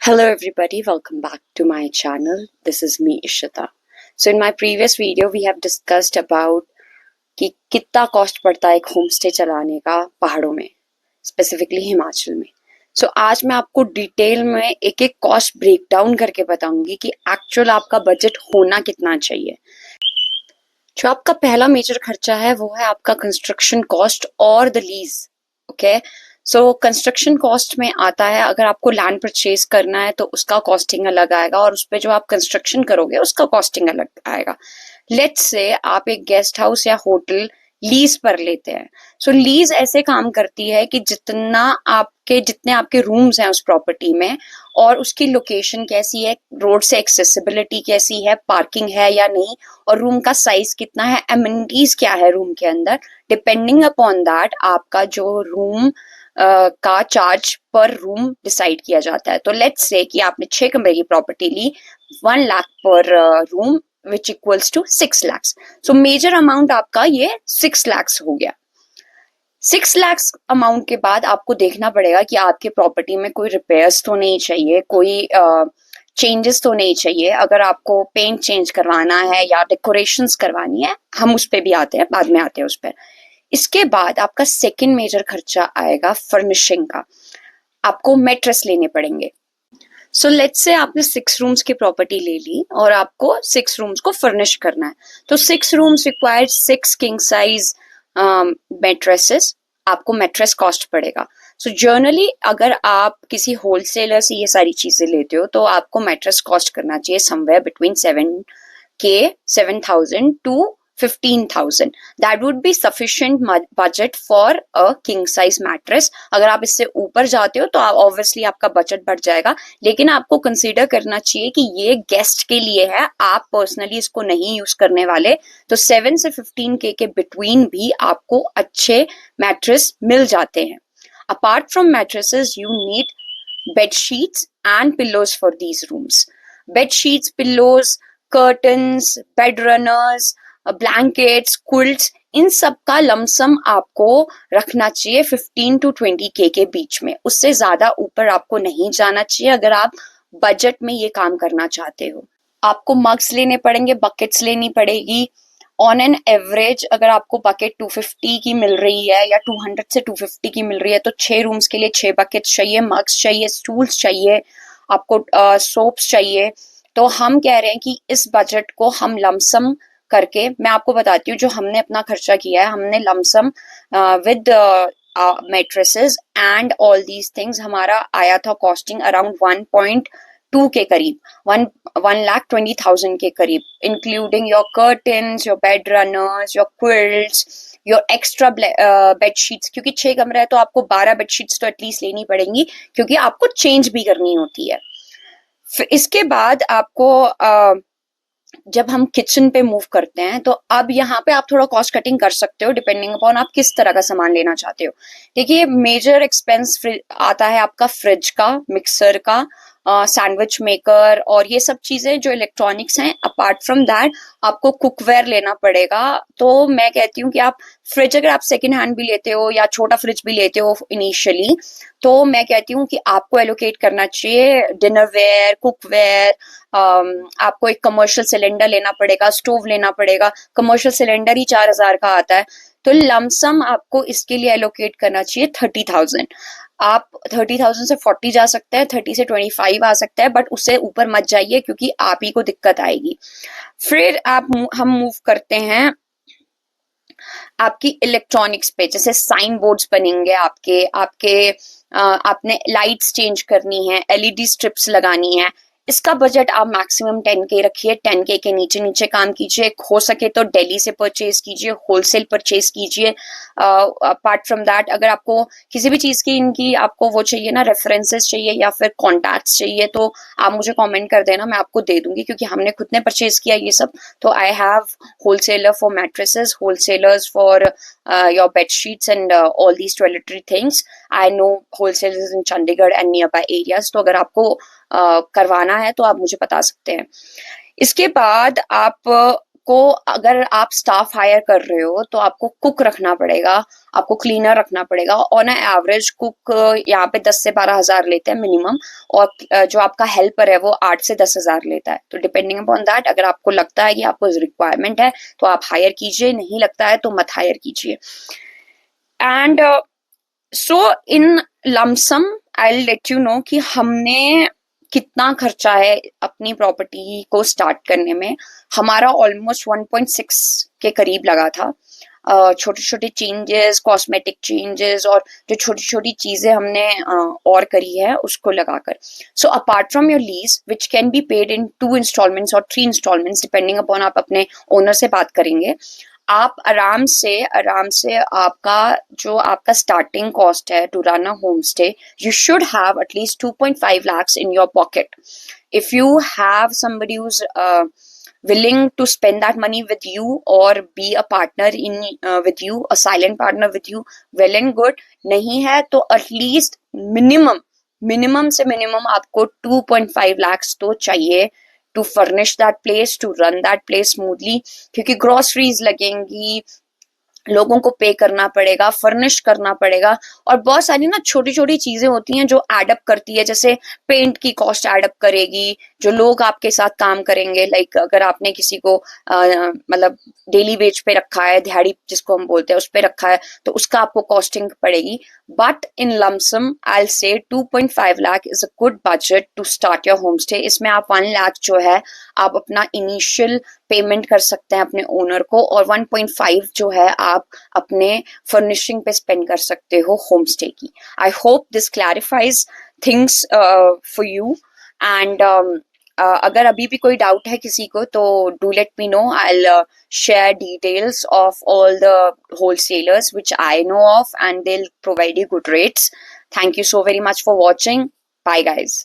Hello everybody, welcome back to my channel. This is me Ishita. So in my previous video we have discussed about कि कितना cost पड़ता है एक home stay चलाने का पहाड़ों में, स्पेसिफिकली हिमाचल में. सो आज मैं आपको डिटेल में एक एक कॉस्ट ब्रेक डाउन करके बताऊंगी कि एक्चुअल आपका बजट होना कितना चाहिए. जो आपका पहला मेजर खर्चा है वो है आपका कंस्ट्रक्शन कॉस्ट और the lease. Okay, so construction cost में आता है अगर आपको लैंड परचेज करना है तो उसका कॉस्टिंग अलग आएगा और उस पर जो आप कंस्ट्रक्शन करोगे उसका कॉस्टिंग अलग आएगा. लेट्स से आप एक गेस्ट हाउस या होटल लीज पर लेते हैं. सो लीज ऐसे काम करती है कि जितने आपके रूम्स हैं उस प्रॉपर्टी में और उसकी लोकेशन कैसी है, रोड से एक्सेसिबिलिटी कैसी है, पार्किंग है या नहीं, और रूम का साइज कितना है, एमिनिटीज क्या है रूम के अंदर, डिपेंडिंग अपॉन दैट आपका जो रूम का चार्ज पर रूम डिसाइड किया जाता है. तो लेट्स से कि आपने 6 कमरे की प्रॉपर्टी ली, 1 लाख पर room which equals to 6 lakhs. So major amount आपका ये 6 lakhs हो गया. 6 lakhs अमाउंट के बाद आपको देखना पड़ेगा कि आपके प्रॉपर्टी में कोई रिपेयर्स तो नहीं चाहिए, कोई चेंजेस तो नहीं चाहिए. अगर आपको पेंट चेंज करवाना है या डेकोरेशंस करवानी है, हम उस पर भी आते हैं, बाद में आते हैं उस पर. इसके बाद आपका सेकेंड मेजर खर्चा आएगा फर्निशिंग का. आपको मैट्रेस लेने पड़ेंगे. सो लेट्स से आपने 6 रूम्स की प्रॉपर्टी ले ली और आपको 6 रूम्स को फर्निश करना है. तो 6 rooms required 6 king size mattresses. आपको मैट्रेस कॉस्ट पड़ेगा. सो जनरली अगर आप किसी होलसेलर से ये सारी चीजें लेते हो तो आपको मैट्रेस कॉस्ट करना चाहिए somewhere between 7,000 to 15,000. That would be sufficient budget for a king size mattress. अगर आप इससे ऊपर जाते हो तो ऑब्वियसली आपका बजट बढ़ जाएगा, लेकिन आपको कंसीडर करना चाहिए कि ये गेस्ट के लिए है, आप पर्सनली इसको नहीं यूज करने वाले. तो 7 से 15K के बिटवीन भी आपको अच्छे मैट्रेस मिल जाते हैं. Apart from mattresses you need bed sheets and pillows for these rooms. Bed sheets, pillows, curtains, bed runners, blankets, quilts, इन सब का लमसम आपको रखना चाहिए 15 to 20K के बीच में. उससे ज्यादा ऊपर आपको नहीं जाना चाहिए अगर आप बजट में ये काम करना चाहते हो. आपको मग्स लेने पड़ेंगे, बकेट्स लेनी पड़ेगी. ऑन एन एवरेज अगर आपको बकेट 250 की मिल रही है या 200 से 250 की मिल रही है तो 6 रूम्स के लिए 6 बकेट्स चाहिए, मग्स चाहिए, स्टूल्स चाहिए, आपको सोप्स चाहिए. तो हम कह रहे हैं कि इस बजट को हम लमसम करके, मैं आपको बताती हूँ जो हमने अपना खर्चा किया है. हमने lump sum with mattresses and all these things हमारा आया था कॉस्टिंग अराउंड 1.2 के करीब, 1,20,000 के करीब, including your curtains, your bed runners, your quilts, your extra bed sheets. क्योंकि 6 कमरा है तो आपको 12 बेड शीट्स तो एटलीस्ट लेनी पड़ेंगी क्योंकि आपको चेंज भी करनी होती है. फिर इसके बाद आपको जब हम किचन पे मूव करते हैं तो अब यहाँ पे आप थोड़ा कॉस्ट कटिंग कर सकते हो डिपेंडिंग अपॉन आप किस तरह का सामान लेना चाहते हो. देखिए मेजर एक्सपेंस आता है आपका फ्रिज का, मिक्सर का, सैंडविच मेकर और ये सब चीजें जो इलेक्ट्रॉनिक्स हैं. अपार्ट फ्रॉम दैट आपको कुकवेयर लेना पड़ेगा. तो मैं कहती हूँ कि आप फ्रिज अगर आप सेकेंड हैंड भी लेते हो या छोटा फ्रिज भी लेते हो इनिशियली, तो मैं कहती हूँ कि आपको एलोकेट करना चाहिए डिनरवेयर, कुकवेयर. आपको एक कमर्शियल सिलेंडर लेना पड़ेगा, स्टोव लेना पड़ेगा. कमर्शियल सिलेंडर ही 4,000 का आता है. तो लमसम आपको इसके लिए एलोकेट करना चाहिए 30,000. आप 30,000 से 40 जा सकते हैं, 30 से 25 आ सकता है, बट उससे ऊपर मत जाइए क्योंकि आप ही को दिक्कत आएगी. फिर हम मूव करते हैं आपकी इलेक्ट्रॉनिक्स पे. जैसे साइन बोर्ड्स बनेंगे आपके आपके आपने लाइट्स चेंज करनी है, एलईडी स्ट्रिप्स लगानी है. इसका बजट आप मैक्सिमम 10K रखिए. 10K के नीचे नीचे काम कीजिए. हो सके तो दिल्ली से परचेज कीजिए, होलसेल परचेज कीजिए. अपार्ट फ्रॉम दैट अगर आपको किसी भी चीज की इनकी आपको वो चाहिए ना, रेफरेंसेस चाहिए या फिर कॉन्टैक्ट्स चाहिए, तो आप मुझे कमेंट कर देना, मैं आपको दे दूंगी क्योंकि हमने खुद ने परचेज किया ये सब. तो I have wholesaler for mattresses, wholesalers for your bed sheets and all these toiletry things. I know wholesalers in Chandigarh and nearby areas. तो अगर आपको करवाना है तो आप मुझे बता सकते हैं. इसके बाद आप आपको, अगर आप स्टाफ हायर कर रहे हो तो आपको कुक रखना पड़ेगा, आपको क्लीनर रखना पड़ेगा। ऑन एवरेज कुक यहाँ पे 10 से 12 हजार लेते हैं मिनिमम, और जो आपका हेल्पर है वो 8 से 10 हजार लेता है। तो डिपेंडिंग अपॉन दैट, अगर आपको लगता है कि आपको रिक्वायरमेंट है तो आप हायर कीजिए, नहीं लगता है तो मत हायर कीजिए। एंड सो इन लमसम आई विल लेट यू नो कि हमने कितना खर्चा है अपनी प्रॉपर्टी को स्टार्ट करने में। हमारा ऑलमोस्ट 1.6 के करीब लगा था। छोटे छोटे चेंजेस, कॉस्मेटिक चेंजेस और जो छोटी छोटी चीजें हमने और करी है उसको लगाकर। So apart from your lease which can be paid in 2 instalments और 3 इंस्टॉलमेंट्स डिपेंडिंग अपॉन, आप अपने ओनर से बात करेंगे, आप आराम से आपका जो आपका स्टार्टिंग कॉस्ट है to run a home stay, you should have at least 2.5 lakhs in your pocket. If you have somebody who's willing to spend that money with you or be a partner in with you, a silent partner with you, well and good. नहीं है तो at least minimum से minimum आपको 2.5 lakhs तो चाहिए to furnish that place, to run that place smoothly, क्योंकि groceries लगेंगी, लोगों को पे करना पड़ेगा, फर्निश करना पड़ेगा, और बहुत सारी ना छोटी छोटी चीजें होती हैं जो एडअप करती है। जैसे पेंट की कॉस्ट एडअप करेगी, जो लोग आपके साथ काम करेंगे, लाइक अगर आपने किसी को मतलब डेली वेज पे रखा है, दिहाड़ी जिसको हम बोलते हैं, उस पे रखा है, तो उसका आपको कॉस्टिंग पड़ेगी। बट इन लमसम आई I will 2.5 lakh is a good budget to start your home stay. इसमें आप 1 लाख जो है आप अपना इनिशियल पेमेंट कर सकते हैं अपने ओनर को, और 1.5 जो है आप अपने फर्निशिंग पे स्पेंड कर सकते हो होम स्टे की। I hope this clarifies things for you. And अगर अभी भी कोई डाउट है किसी को तो do let me know, I will share details of all the wholesalers which I know of, and they will provide you good rates. Thank you so very much for watching. Bye guys.